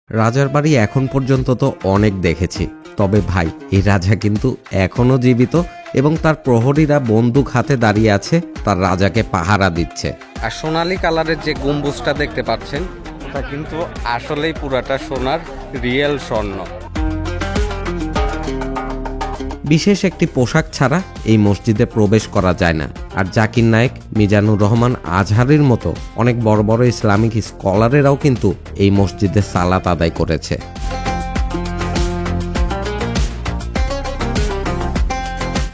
রাজার বাড়ি এখন পর্যন্ত তো অনেক দেখেছি, তবে ভাই এই রাজা কিন্তু এখনো জীবিত এবং তার প্রহরীরা বন্দুক হাতে দাঁড়িয়ে আছে, তার রাজাকে পাহারা দিচ্ছে। আর সোনালী কালারের যে গম্বুজটা দেখতে পাচ্ছেন তা কিন্তু আসলেই পুরাটা সোনার, রিয়েল স্বর্ণ। বিশেষ একটি পোশাক ছাড়া এই মসজিদে প্রবেশ করা যায় না। আর জাকির নায়েক, মিজানুর রহমান আজহারের মতো অনেক বড় বড় ইসলামিক স্কলারেরাও কিন্তু এই মসজিদে সালাত আদায় করেছে।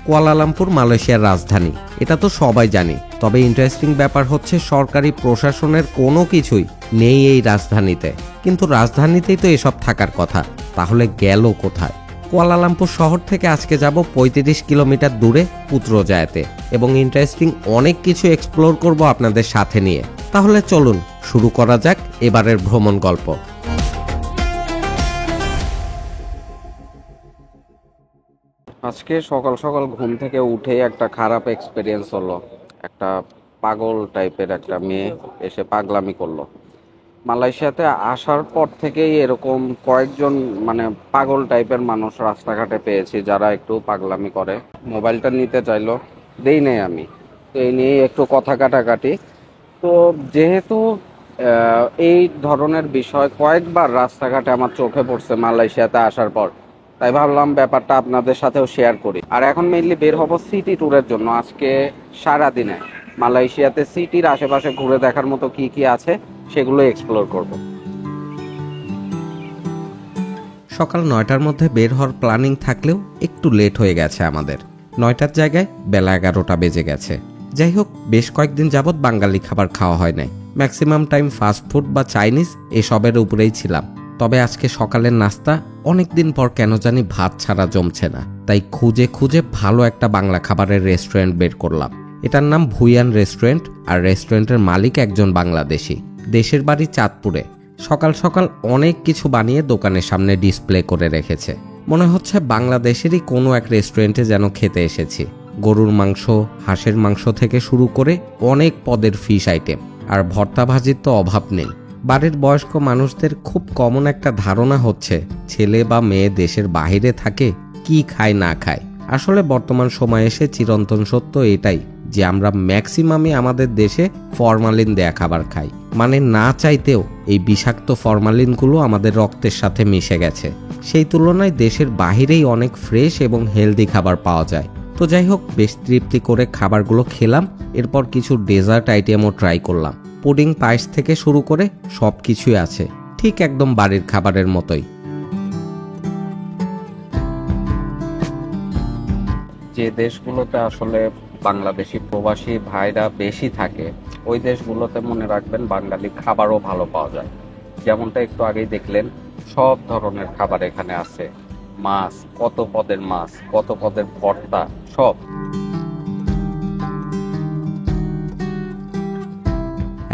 কুয়ালালামপুর মালয়েশিয়ার রাজধানী, এটা তো সবাই জানি। তবে ইন্টারেস্টিং ব্যাপার হচ্ছে সরকারি প্রশাসনের কোনো কিছুই নেই এই রাজধানীতে। কিন্তু রাজধানীতেই তো এসব থাকার কথা, তাহলে গেল কোথায়? কুয়ালালামপুর শহর থেকে আজকে যাব ৩৫ কিলোমিটার দূরে পুত্রজায়াতে, এবং ইন্টারেস্টিং অনেক কিছু এক্সপ্লোর করব আপনাদের সাথে নিয়ে। তাহলে চলুন শুরু করা যাক এবারের ভ্রমণ গল্প। আজকে সকাল সকাল ঘুম থেকে উঠে একটা খারাপ এক্সপিরিয়েন্স হলো। একটা পাগল টাইপের একটা মেয়ে এসে পাগলামি করলো। মালয়েশিয়াতে আসার পর থেকেই এরকম কয়েকজন পাগল টাইপের মানুষ রাস্তাঘাটে পেয়েছি যারা একটু পাগলামি করে। মোবাইলটা নিতে চাইলো, দেই নাই আমি। তো এই নিয়ে একটু কথা কাটাকাটি। তো যেহেতু এই ধরনের বিষয় কয়েকবার রাস্তাঘাটে আমার চোখে পড়ছে মালয়েশিয়াতে আসার পর, তাই ভাবলাম ব্যাপারটা আপনাদের সাথেও শেয়ার করি। আর এখন মেইনলি বের হব সিটি ট্যুরের জন্য। আজকে সারাদিনে মালয়েশিয়াতে সিটির আশেপাশে ঘুরে দেখার মতো কি কি আছে সেগুলো এক্সপ্লোর করব। সকাল ৯টার মধ্যে বের হওয়ার প্ল্যানিং থাকলেও একটু লেট হয়ে গেছে আমাদের। ৯টার জায়গায় বেলা ১১টা বেজে গেছে। যাই হোক, বেশ কয়েকদিন যাবৎ বাঙালি খাবার খাওয়া হয় নাই। ম্যাক্সিমাম টাইম ফাস্ট ফুড বা চাইনিজ এসবের উপরেই ছিলাম। তবে আজকে সকালের নাস্তা অনেকদিন পর কেন জানি ভাত ছাড়া জমছে না, তাই খুঁজে খুঁজে ভালো একটা বাংলা খাবারের রেস্টুরেন্ট বের করলাম। এটার নাম ভুইয়ান রেস্টুরেন্ট, আর রেস্টুরেন্টের মালিক একজন বাংলাদেশি, দেশের বাড়ি চাঁদপুরে। সকাল সকাল অনেক কিছু বানিয়ে দোকানের সামনে ডিসপ্লে করে রেখেছে। মনে হচ্ছে বাংলাদেশেরই কোনো এক রেস্টুরেন্টে যেন খেতে এসেছি। গরুর মাংস, হাঁসের মাংস থেকে শুরু করে অনেক পদের ফিশ আইটেম, আর ভর্তা ভাজির তো অভাব নেই। বাড়ির বয়স্ক মানুষদের খুব কমন একটা ধারণা হচ্ছে ছেলে বা মেয়ে দেশের বাইরে থাকে কি খায় না খায়। আসলে বর্তমান সময়ে এসে চিরন্তন সত্য এটাই যে আমরা ম্যাক্সিমামই আমাদের দেশে ফরমালিন দেয়া খাবার খাই। না চাইতেও এই বিষাক্ত ফরমালিনগুলো আমাদের রক্তের সাথে মিশে গেছে। সেই তুলনায় দেশের বাহিরেই অনেক ফ্রেশ এবং হেলদি খাবার পাওয়া যায়। তো যাই হোক, বেশ তৃপ্তি করে খাবারগুলো খেলাম। এরপর কিছু ডেজার্ট আইটেমও ট্রাই করলাম। পুডিং, পায়েস থেকে শুরু করে সব কিছুই আছে, ঠিক একদম বাড়ির খাবারের মতোই। যে দেশগুলোতে আসলে বাংলাদেশি প্রবাসী ভাইরা বেশি থাকে, ওই দেশগুলোতে মনে রাখবেন বাঙালি খাবারও ভালো পাওয়া যায়। যেমনটা একটু আগেই দেখলেন, সব ধরনের খাবার এখানে আছে। মাছ, কত পদের মাছ, কত পদের ভর্তা, সব।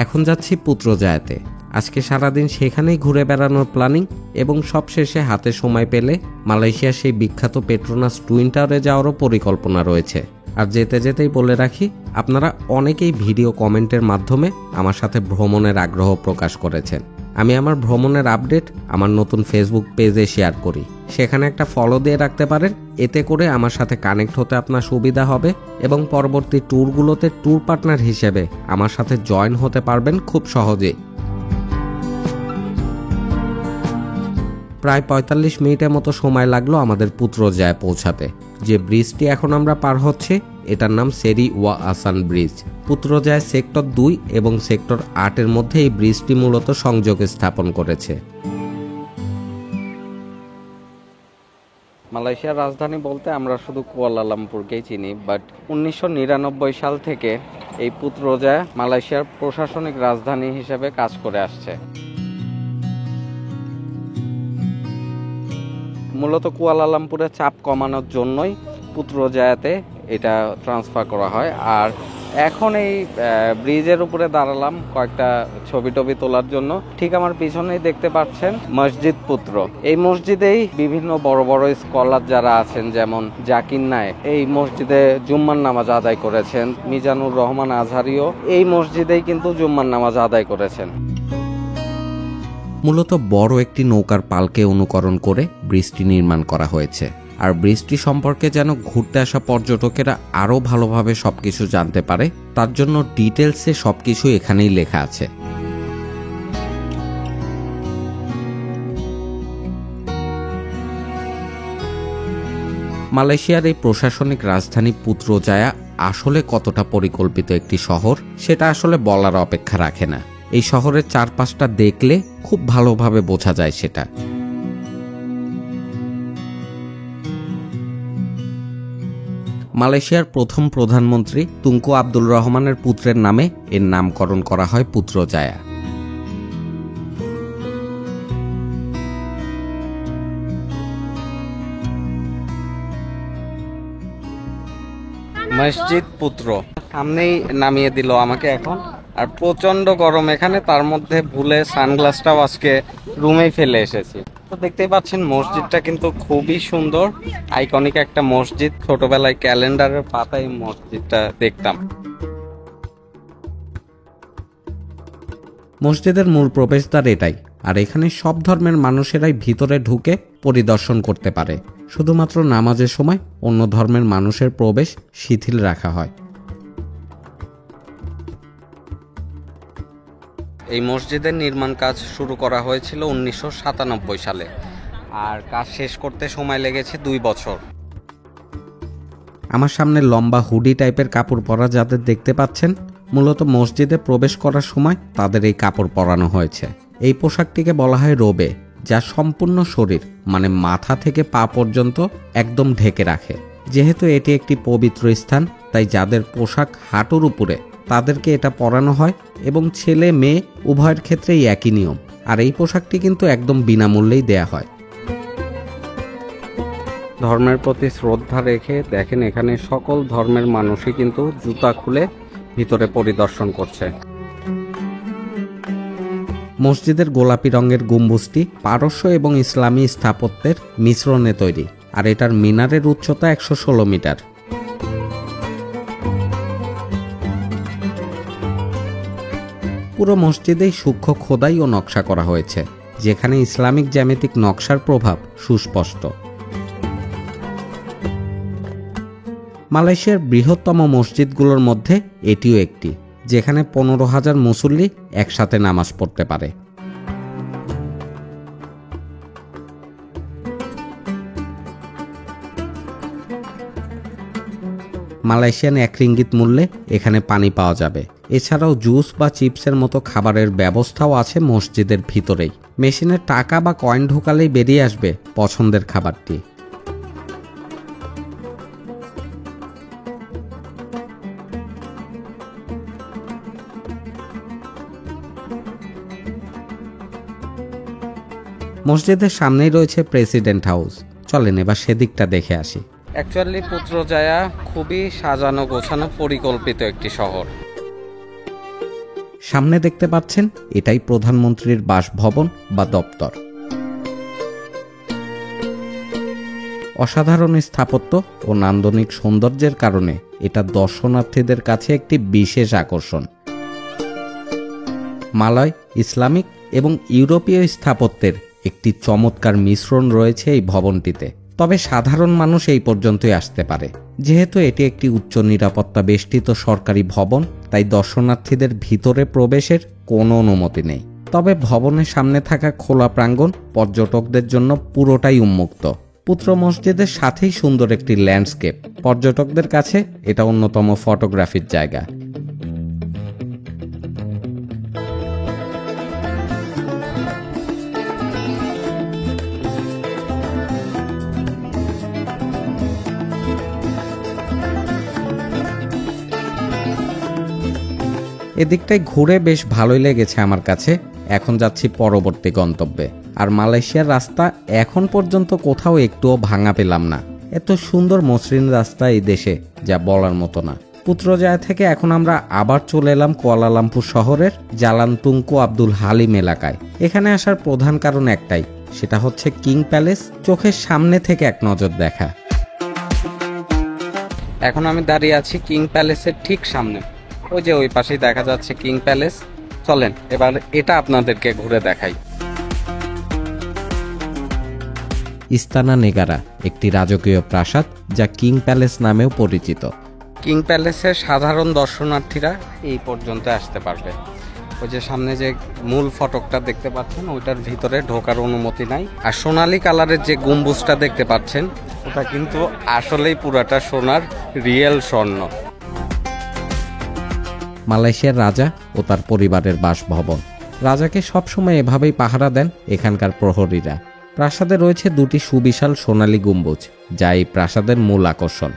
এখন যাচ্ছি পুত্রজায়াতে। আজকে সারাদিন সেখানেই ঘুরে বেড়ানোর প্ল্যানিং, এবং সবশেষে হাতে সময় পেলে মালয়েশিয়ার সেই বিখ্যাত পেট্রোনাস টুইন টাওয়ারে যাওয়ারও পরিকল্পনা রয়েছে। আর যেতে যেতেই বলে রাখি, আপনারা অনেকেই ভিডিও কমেন্টের মাধ্যমে আমার সাথে ভ্রমণের আগ্রহ প্রকাশ করেছেন। আমি আমার ভ্রমণের আপডেট আমার নতুন ফেসবুক পেজে শেয়ার করি, সেখানে একটা ফলো দিয়ে রাখতে পারেন। এতে করে আমার সাথে কানেক্ট হতে আপনার সুবিধা হবে, এবং পরবর্তী ট্যুরগুলোতে ট্যুর পার্টনার হিসেবে আমার সাথে জয়েন হতে পারবেন খুব সহজেই। প্রায় ৪৫ মিনিটের মতো সময় লাগলো আমাদের পুত্রজায় পৌঁছাতে। যে ব্রিজটি এখন আমরা পার হচ্ছে এটার নাম সেরি ওয়া আসান ব্রিজ। পুত্রজায় সেক্টর ২ এবং সেক্টর ৮-এর মধ্যে এই ব্রিজটি মূলত সংযোগ স্থাপন করেছে। মালয়েশিয়ার রাজধানী বলতে আমরা শুধু কুয়ালালামপুরকেই চিনি, বাট ১৯৯৯ সাল থেকে এই পুত্রজায় মালয়েশিয়ার প্রশাসনিক রাজধানী হিসেবে কাজ করে আসছে। মূলত কুয়ালালামপুরে চাপ কমানোর জন্যই পুত্রজায়াতে এটা ট্রান্সফার করা হয়। আর এখন এই ব্রিজের উপরে দাঁড়ালাম কয়েকটা ছবি টবি তোলার জন্য। ঠিক আমার পিছনেই দেখতে পাচ্ছেন মসজিদ পুত্র। এই মসজিদেই বিভিন্ন বড় বড় স্কলার যারা আছেন, যেমন জাকির নায়েক এই মসজিদে জুম্মার নামাজ আদায় করেছেন। মিজানুর রহমান আজহারিও এই মসজিদেই কিন্তু জুম্মার নামাজ আদায় করেছেন। মূলত বড় একটি নৌকার পালকে অনুকরণ করে ব্রিজটি নির্মাণ করা হয়েছে। আর ব্রিজটি সম্পর্কে যেন ঘুরতে আসা পর্যটকেরা আরও ভালোভাবে সবকিছু জানতে পারে, তার জন্য ডিটেলসে সবকিছু এখানেই লেখা আছে। মালয়েশিয়ার এই প্রশাসনিক রাজধানী পুত্রজায়া আসলে কতটা পরিকল্পিত একটি শহর সেটা আসলে বলার অপেক্ষা রাখে না। এই শহরের চারপাশটা দেখলে খুব ভালোভাবে বোঝা যায় সেটা। মালয়েশিয়ার প্রথম প্রধানমন্ত্রী তুঙ্কু আব্দুল রহমানের পুত্রের নামে এর নামকরণ করা হয় পুত্রজায়া। মসজিদ পুত্র সামনেই নামিয়ে দিল আমাকে এখন, আর প্রচন্ড গরম এখানে, তার মধ্যে ভুলে সানগ্লাসটাও আজকে রুমেই ফেলে এসেছি। তো দেখতেই পাচ্ছেন মসজিদটা কিন্তু খুবই সুন্দর, আইকনিক একটা মসজিদ। ছোটবেলায় ক্যালেন্ডারের পাতায় মসজিদটা দেখতাম। মসজিদের মূল প্রবেশদ্বার এটাই, আর এখানে সব ধর্মের মানুষেরাই ভিতরে ঢুকে পরিদর্শন করতে পারে। শুধুমাত্র নামাজের সময় অন্য ধর্মের মানুষের প্রবেশ শিথিল রাখা হয়। এই মসজিদের নির্মাণ কাজ শুরু করা হয়েছিল 1997 সালে, আর কাজ শেষ করতে সময় লেগেছে 2 বছর। আমার সামনে লম্বা হুডি টাইপের কাপড় পরা যাদের দেখতে পাচ্ছেন, মূলত মসজিদে প্রবেশ করার সময় তাদের এই কাপড় পরানো হয়েছে। এই পোশাকটিকে বলা হয় রোবে, যা সম্পূর্ণ শরীর মানে মাথা থেকে পা পর্যন্ত একদম ঢেকে রাখে। যেহেতু এটি একটি পবিত্র স্থান, তাই যাদের পোশাক হাঁটুর উপরে তাদেরকে এটা পরানো হয়, এবং ছেলে মেয়ে উভয়ের ক্ষেত্রেই একই নিয়ম। আর এই পোশাকটি কিন্তু একদম বিনামূল্যেই দেয়া হয়। ধর্মের প্রতি শ্রদ্ধা রেখে দেখেন এখানে সকল ধর্মের মানুষই কিন্তু জুতা খুলে ভিতরে পরিদর্শন করছে। মসজিদের গোলাপি রঙের গম্বুজটি পারস্য এবং ইসলামী স্থাপত্যের মিশ্রণে তৈরি, আর এটার মিনারের উচ্চতা 116 মিটার। পুরো মসজিদেই সূক্ষ্ম খোদাই ও নকশা করা হয়েছে, যেখানে ইসলামিক জ্যামিতিক নকশার প্রভাব সুস্পষ্ট। মালয়েশিয়ার বৃহত্তম মসজিদগুলোর মধ্যে এটিও একটি, যেখানে 15,000 মুসল্লি একসাথে নামাজ পড়তে পারে। মালয়েশিয়ান 1 রিঙ্গিত মূল্যে এখানে পানি পাওয়া যাবে। এছাড়াও জুস বা চিপসের মতো খাবারের ব্যবস্থাও আছে মসজিদের ভিতরেই। মেশিনে টাকা বা কয়েন ঢোকালেই বেরিয়ে আসবে পছন্দের খাবারটি। মসজিদের সামনেই রয়েছে প্রেসিডেন্ট হাউস। চলেন এবার সেদিকটা দেখে আসি। অ্যাকচুয়ালি পুত্রজায়া খুবই সাজানো গোছানো পরিকল্পিত একটি শহর। সামনে দেখতে পাচ্ছেন এটাই প্রধানমন্ত্রীর বাসভবন বা দপ্তর। অসাধারণ স্থাপত্য ও নান্দনিক সৌন্দর্যের কারণে এটা দর্শনার্থীদের কাছে একটি বিশেষ আকর্ষণ। মালয়, ইসলামিক এবং ইউরোপীয় স্থাপত্যের একটি চমৎকার মিশ্রণ রয়েছে এই ভবনটিতে। তবে সাধারণ মানুষ এই পর্যন্তই আসতে পারে। যেহেতু এটি একটি উচ্চ নিরাপত্তা বেষ্টিত সরকারি ভবন, তাই দর্শনার্থীদের ভিতরে প্রবেশের কোনো অনুমতি নেই। তবে ভবনের সামনে থাকা খোলা প্রাঙ্গণ পর্যটকদের জন্য পুরোটাই উন্মুক্ত। পুত্র মসজিদের সাথেই সুন্দর একটি ল্যান্ডস্কেপ। পর্যটকদের কাছে এটা অন্যতম ফটোগ্রাফির জায়গা। এদিকটায় ঘুরে বেশ ভালোই লেগেছে আমার কাছে। এখন যাচ্ছি পরবর্তী গন্তব্যে। আর মালয়েশিয়ার রাস্তা এখন পর্যন্ত কোথাও একটুও ভাঙা পেলাম না। এত সুন্দর মসৃণ রাস্তা এই দেশে যা বলার মতো না। পুত্রজায়া থেকে এখন আমরা আবার চলে এলাম কুয়ালালামপুর শহরের জালান তুঙ্কু আব্দুল হালিম এলাকায়। এখানে আসার প্রধান কারণ একটাই, সেটা হচ্ছে কিং প্যালেস চোখের সামনে থেকে এক নজর দেখা। এখন আমি দাঁড়িয়ে আছি কিং প্যালেসের ঠিক সামনে। ওই যে ওই পাশেই দেখা যাচ্ছে কিং প্যালেস। চলেন এবার এটা আপনাদেরকে ঘুরে দেখাই। ইস্তানা নেগারা, একটি রাজকীয় প্রাসাদ যা কিং প্যালেস নামেও পরিচিত। কিং প্যালেসের সাধারণ দর্শনার্থীরা এই পর্যন্ত আসতে পারবে। ওই যে সামনে যে মূল ফটকটা দেখতে পাচ্ছেন ওইটার ভিতরে ঢোকার অনুমতি নাই। আর সোনালী কালারের যে গম্বুজটা দেখতে পাচ্ছেন ওটা কিন্তু আসলেই পুরাটা সোনার, রিয়েল স্বর্ণ। মালয়েশিয়ার রাজা ও তার পরিবারের বাসভবন। রাজাকে সবসময় এভাবেই পাহারা দেন এখানকার প্রহরীরা। প্রাসাদে রয়েছে দুটি সুবিশাল সোনালী গম্বুজ, যা এই প্রাসাদের মূল আকর্ষণ।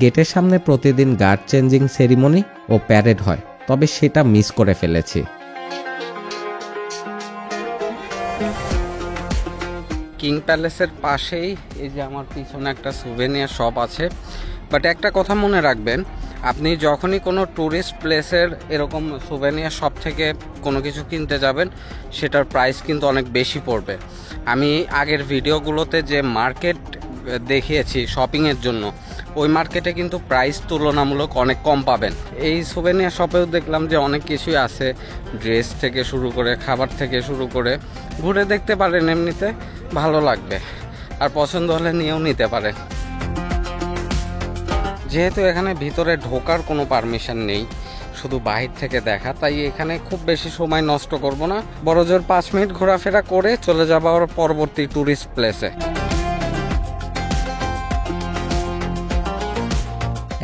গেটের সামনে প্রতিদিন গার্ড চেঞ্জিং সেরিমনি ও প্যারেড হয়, তবে সেটা মিস করে ফেলেছি। কিং প্যালেসের পাশেই এই যে আমার পিছনে একটা সুভেনিয়ার শপ আছে। বাট একটা কথা মনে রাখবেন, আপনি যখনই কোনো ট্যুরিস্ট প্লেসের এরকম সুভেনিয়ার শপ থেকে কোনো কিছু কিনতে যাবেন, সেটার প্রাইস কিন্তু অনেক বেশি পড়বে। আমি আগের ভিডিওগুলোতে যে মার্কেট দেখিয়েছি শপিংয়ের জন্য, ওই মার্কেটে কিন্তু প্রাইস তুলনামূলক অনেক কম পাবেন। এই সুভেনিয়ার শপেও দেখলাম যে অনেক কিছুই আছে, ড্রেস থেকে শুরু করে খাবার থেকে শুরু করে। ঘুরে দেখতে পারেন, এমনিতে ভালো লাগবে, আর পছন্দ হলে নিয়েও নিতে পারেন। যেহেতু এখানে ভিতরে ঢোকার কোনো পারমিশন নেই, শুধু বাহির থেকে দেখা, তাই এখানে খুব বেশি সময় নষ্ট করব না। বড়জোর 5 মিনিট ঘোরাফেরা করে চলে যাব আবার পরবর্তী ট্যুরিস্ট প্লেসে।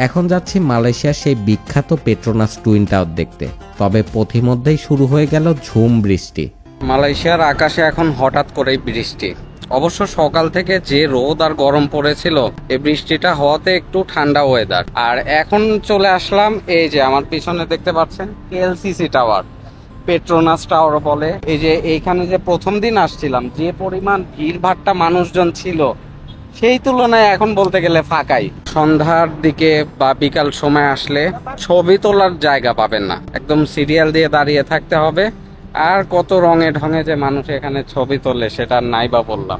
এখন যাচ্ছি মালয়েশিয়ার সেই বিখ্যাত পেট্রোনাস টুইন টাওয়ার দেখতে। তবে পথিমধ্যেই শুরু হয়ে গেল ঝুম বৃষ্টি। মালয়েশিয়ার আকাশে এখন হঠাৎ করেই বৃষ্টি। অবশ্য সকাল থেকে যে রোদ আর গরম পড়েছিল, এই বৃষ্টিটা হওয়াতে একটু ঠান্ডা ওয়েদার। আর এখন চলে আসলাম এই যে আমার পিছনে দেখতে পাচ্ছেন এলসিসি টাওয়ার, পেট্রোনাস টাওয়ার বলে। এই যে এইখানে যে প্রথম দিন আসছিলাম, যে পরিমাণ ভিড়ভাট্টা মানুষজন ছিল, সেই তুলনায় এখন বলতে গেলে ফাঁকাই। সন্ধ্যার দিকে বা বিকাল সময় আসলে ছবি তোলার জায়গা পাবেন না, একদম সিরিয়াল দিয়ে দাঁড়িয়ে থাকতে হবে। আর কত রঙে ঢঙে যে মানুষ এখানে ছবি তোলে, সেটা নাই বা বললাম।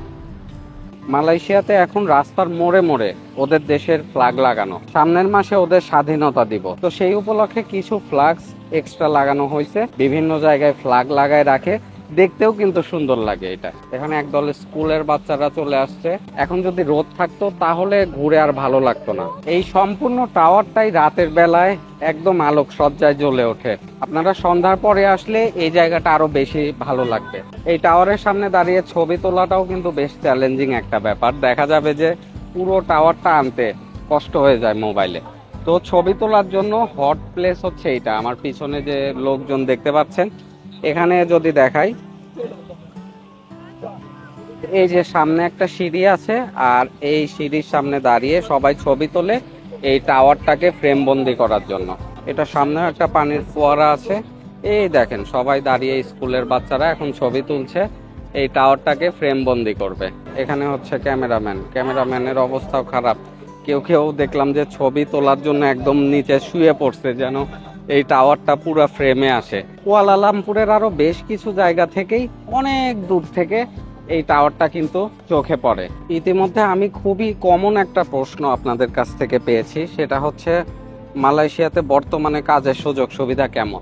মালয়েশিয়াতে এখন রাস্তার মোড়ে মোড়ে ওদের দেশের ফ্ল্যাগ লাগানো। সামনের মাসে ওদের স্বাধীনতা দিবস, তো সেই উপলক্ষে কিছু ফ্ল্যাগস এক্সট্রা লাগানো হয়েছে। বিভিন্ন জায়গায় ফ্ল্যাগ লাগায় রাখে, দেখতেও কিন্তু সুন্দর লাগে এটা। এখানে একদল স্কুলের বাচ্চারা চলে আসছে। এখন যদি রোদ থাকতো তাহলে ঘুরে আর ভালো লাগতো না। এই সম্পূর্ণ টাওয়ারটাই রাতের বেলায় একদম আলোক সজ্জায় জ্বলে ওঠে। আপনারা সন্ধ্যার পরে আসলে এই জায়গাটা আরো বেশি ভালো লাগবে। এই টাওয়ারের সামনে দাঁড়িয়ে ছবি তোলাটাও কিন্তু বেশ চ্যালেঞ্জিং একটা ব্যাপার। দেখা যাবে যে পুরো টাওয়ারটা আনতে কষ্ট হয়ে যায় মোবাইলে। তো ছবি তোলার জন্য হট প্লেস হচ্ছে এইটা। আমার পিছনে যে লোকজন দেখতে পাচ্ছেন, এখানে যদি দেখাই, এই যে সামনে একটা সিঁড়ি আছে, আর এই সিঁড়ির সামনে দাঁড়িয়ে সবাই ছবি তোলে এই টাওয়ারটাকে ফ্রেম বন্দি করার জন্য। এটা সামনে একটা পানির ফোয়ারা আছে। এই দেখেন সবাই দাঁড়িয়ে, স্কুলের বাচ্চারা এখন ছবি তুলছে, এই টাওয়ারটাকে ফ্রেম বন্দি করবে। এখানে হচ্ছে ক্যামেরাম্যানের অবস্থাও খারাপ। কেউ কেউ দেখলাম যে ছবি তোলার জন্য একদম নিচে শুয়ে পড়ছে, যেন এই টাওয়ারটা পুরো ফ্রেমে আসে। কুয়ালালামপুরের আরো বেশ কিছু জায়গা থেকেই, অনেক দূর থেকে এই টাওয়ারটা কিন্তু চোখে পড়ে। ইতিমধ্যে আমি খুবই কমন একটা প্রশ্ন আপনাদের কাছ থেকে পেয়েছি, সেটা হচ্ছে মালয়েশিয়াতে বর্তমানে কাজের সুযোগ সুবিধা কেমন।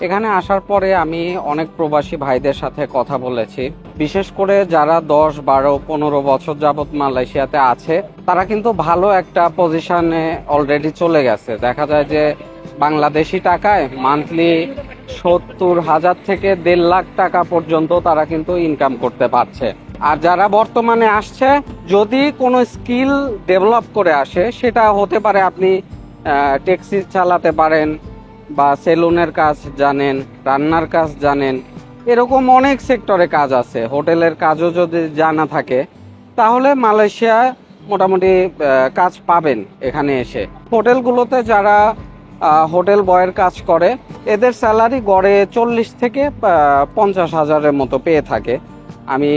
এখানে আসার পরে আমি অনেক প্রবাসী ভাইদের সাথে কথা বলেছি, বিশেষ করে যারা 10, 12, 15 বছর যাবত মালয়েশিয়াতে আছে, তারা কিন্তু ভালো একটা পজিশনে অলরেডি চলে গেছে। দেখা যায় যে বাংলাদেশি টাকায় মান্থলি 70,000 থেকে 1.5 লাখ টাকা পর্যন্ত তারা কিন্তু ইনকাম করতে পারছে। আর যারা বর্তমানে আসছে, যদি কোনো স্কিল ডেভেলপ করে আসে, সেটা হতে পারে আপনি ট্যাক্সি চালাতে পারেন, বা সেলুনের কাজ জানেন, রান্নার কাজ জানেন, এরকম অনেক সেক্টরে কাজ আছে। হোটেলের কাজও যদি জানা থাকে, তাহলে মালয়েশিয়া মোটামুটি কাজ পাবেন এখানে এসে। হোটেলগুলোতে যারা হোটেল বয়ের কাজ করে, এদের স্যালারি গড়ে 40 থেকে 50,000-এর মতো পেয়ে থাকে। আমি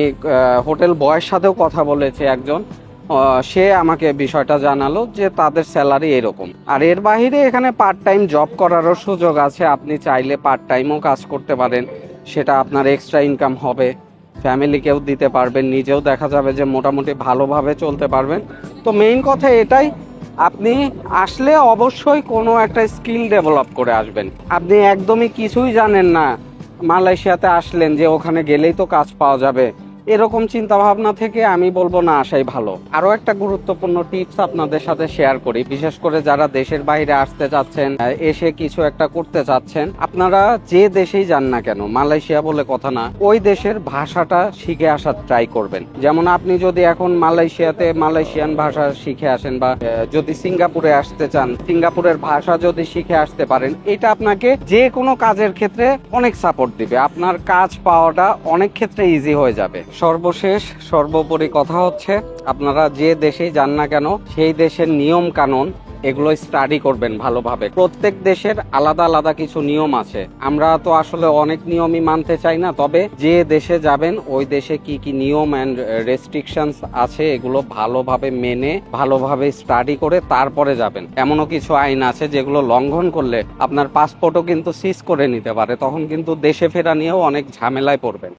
হোটেল বয়ের সাথেও কথা বলেছি একজন, সে আমাকে বিষয়টা জানালো যে তাদের স্যালারি এরকম। আর এর বাইরে এখানে পার্ট টাইম জব করারও সুযোগ আছে। আপনি চাইলে পার্ট টাইমও কাজ করতে পারেন, সেটা আপনার এক্সট্রা ইনকাম হবে, ফ্যামিলিকেও দিতে পারবেন, নিজেও দেখা যাবে যে মোটামুটি ভালোভাবে চলতে পারবেন। তো মেইন কথা এটাই, আপনি আসলে অবশ্যই কোনো একটা স্কিল ডেভেলপ করে আসবেন। আপনি একদমই কিছুই জানেন না, মালয়েশিয়াতে আসলেন যে ওখানে গেলেই তো কাজ পাওয়া যাবে, এরকম চিন্তা ভাবনা থেকে আমি বলবো না আসাই ভালো। আরো একটা গুরুত্বপূর্ণ টিপস আপনাদের সাথে শেয়ার করি, বিশেষ করে যারা দেশের বাইরে আসতে চাচ্ছেন, এসে কিছু একটা করতে চাচ্ছেন। আপনারা যে দেশেই যান না কেন, মালয়েশিয়া বলে কথা না, ওই দেশের ভাষাটা শিখে আসার ট্রাই করবেন। যেমন আপনি যদি এখন মালয়েশিয়াতে মালয়েশিয়ান ভাষা শিখে আসেন, বা যদি সিঙ্গাপুরে আসতে চান, সিঙ্গাপুরের ভাষা যদি শিখে আসতে পারেন, এটা আপনাকে যে কোনো কাজের ক্ষেত্রে অনেক সাপোর্ট দিবে। আপনার কাজ পাওয়াটা অনেক ক্ষেত্রে ইজি হয়ে যাবে। সর্বশেষ সর্বোপরি কথা হচ্ছে, আপনারা যে দেশেই যান না কেন, সেই দেশের নিয়ম কানুন এগুলো স্টাডি করবেন ভালোভাবে। প্রত্যেক দেশের আলাদা আলাদা কিছু নিয়ম আছে। আমরা তো আসলে অনেক নিয়মই মানতে চাই না, তবে যে দেশে যাবেন ওই দেশে কি কি নিয়ম অ্যান্ড রেস্ট্রিকশনস আছে এগুলো ভালোভাবে মেনে, ভালোভাবে স্টাডি করে তারপরে যাবেন। এমনও কিছু আইন আছে যেগুলো লঙ্ঘন করলে আপনার পাসপোর্টও কিন্তু সিজ করে নিতে পারে, তখন কিন্তু দেশে ফেরা নিয়েও অনেক ঝামেলায় পড়বেন।